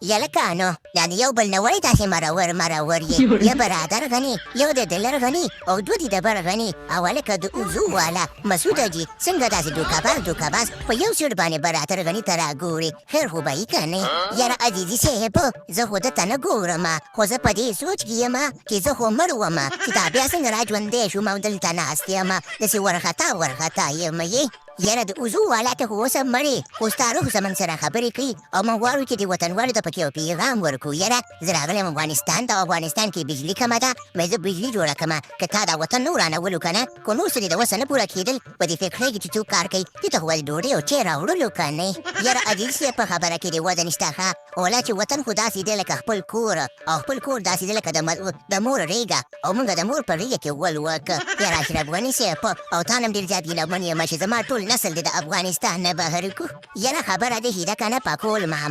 یلکانو دا د یو بل نه وړی تاسې مرور یې یا برادر غني یو د دلر غني او دوه دي د بر غني او هلکه د اوزو والا مسعود حاجي څنګه داسې دوکاباز په یو سیټ باندې برادر غني ته راګورې خیر خو به یې که نه یاره عزیزي صاحب زه خو دته نه ګورم خو زه په دې سوچ کې یم چې زه خو مړ وم چې دا بیا څنګه را ژوندی شوم او دلته ناست یم داسې ورخطا یم یې یاره د اوزو والا ته خو اوس هم مړې خو ستا روح زموږ سره خبرې کوي او موږ غواړو چې د وطنوالو ته پکې یو پیغام ورکړو یاره زه راغلی یم افغانستان ته او افغانستان کې بجلي کمه ده مې زه بجلي جوړه کړمه که تا دا وطن نه ورانولو که نه خو نور څه دې د وسه نه پوره کېدل په دې فکر کې چې څوک کار کوي دې ته خو ولې ډوډۍ او چای راوړلو که نه یاره عزیز صاحب په خبره کې دې وده نشته ښه اولا چې وطن خو داسې دی لکه خپل کور او خپل کور داسې دی لکه د مور ریګه او موږ د مور په ریګه کې ولوکه یاره اشرف غني صاحب او تا نه هم ډېر زیات ګیلهمن یم چې زما ټول نسل دې د افغانستان نه بهر کړو یاره خبره دې شي ده که نه پاکول ما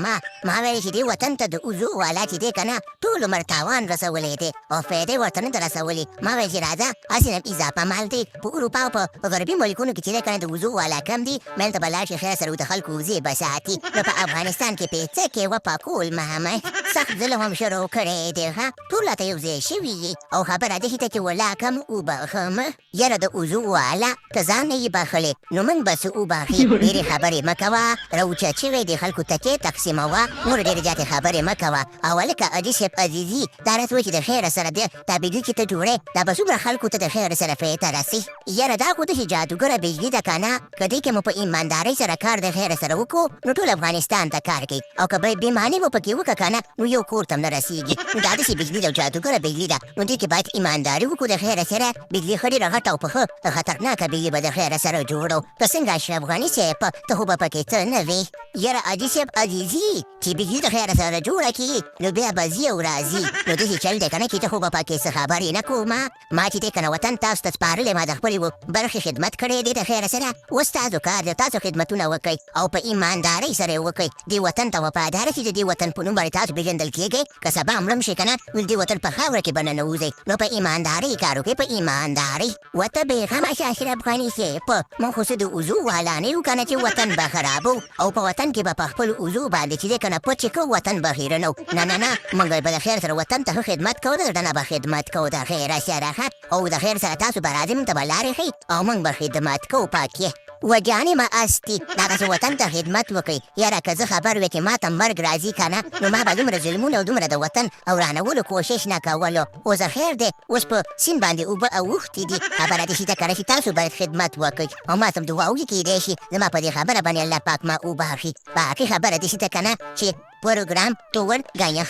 ویل چې دې وطن ته د اوزو والا چې دی که نه ټول عمر تاوان رسولی دی او فایدې ورته نه ده رسولې ما ویل چې راځه هسې نه اضافه مال دی په اروپا او په غربي ملکونو کې چې دی که نه د اوزو والا کم دی ملته به لاړ شي خیر سره د خلکو اوزې به ساتي نو په افغانستان کې پیڅکې وپاکول ما سخت ظلم هم شروع کړی دی ښه ټول راته یو ځای شوي او خبره دې ته چې ولاکم وبخم یاره د اوزو والا ته ځان نه یې بخلې نو موږ به څه وبخي ډېرې خبرې مه کوه راوچت شوی د خلکو تکې تقسیموه نور ډېرې زیاتې خبرې مه کوه او هلکه عزیز صاحب عزیزي دا راته وایي چې د خیره سره دی دا بجلي چې ته جوړې دا به څومره خلکو ته د خیر سره فایده رسي یاره دا خو داسې جادوګره بجلي ده که نه که دې کې مو په ایماندارۍ سره کار د خیر سره وکړو نو ټول افغانستان ته کار کوي او که بېماني مو پکې وکړه که نه نو یو کور ته هم نه رسېږي نو دا داسې بجلي ده او جادوګره بجلي ده نو دې کې باید ایمانداري وکړو د خیره سره بجلي ښه ډېره غټه او په ښه خطرناکه بجلي به د خیره سره جوړو که څنګه اشرف غني صاحب ته خو به پکې څه نه وې یاره عزیز صاحب عزیزي چې بجلي د خیره سره جوړه کړي نو بیا به ځي او راځي نو داسې چل دی که نه چې ته خو به پکې څه خبرې نه کوم ما چې دی که نه وطن تاسو ته سپارلی ما د خپلې برخې خدمت کړی دی د خیره سره اوس تاسو کار دی تاسو خدمتونه وکړئ او په ایماندارۍ سره یې وکړئ دې وطن ته وفاداره شي د دې وطن په نوم باندې تاسو پېژندل کېږئ که سبا مړم شي که نه نو دې وطن په خاوره کې به ننوځئ نو په ایماندارۍ کار وکړئ په ایماندارۍ ورته بېغمه شه اشرف غني صاحب موږ خو څه د اوزو والا نه یو که نه چې وطن به خرابو او په وطن کې به په خپل اوزو باندې چې دی که نه پټ چې کوو وطن به خیرنو نه موږ به د خیر سره وطن ته ښه خدمت کوو د نه به خدمت کوو د خیره سره او د خیر سره تاسو به راځئ موږ ته به لارې ښئ او موږ به خدمت کوو پاکې وجانې ما استی دغسې وطن ته خدمت وکړئ یاره که زه خبر وې چې ما ته مرګ راځي که نه نو ما به دومره ظلمونه او دومره د وطن ورانولو کوشش نه کولو خو زه خیر دی اوس په سیند باندې اوبه اوښتې دي خبره دې شي ته کله چې تاسو باید خدمت وکړئ او ما ته هم دعا وکړي کېدی شي زما په دې خبره باندې الله پاک ما وبخښي باقي خبره دې شي ته که نه چې پروګرام ټول ګایه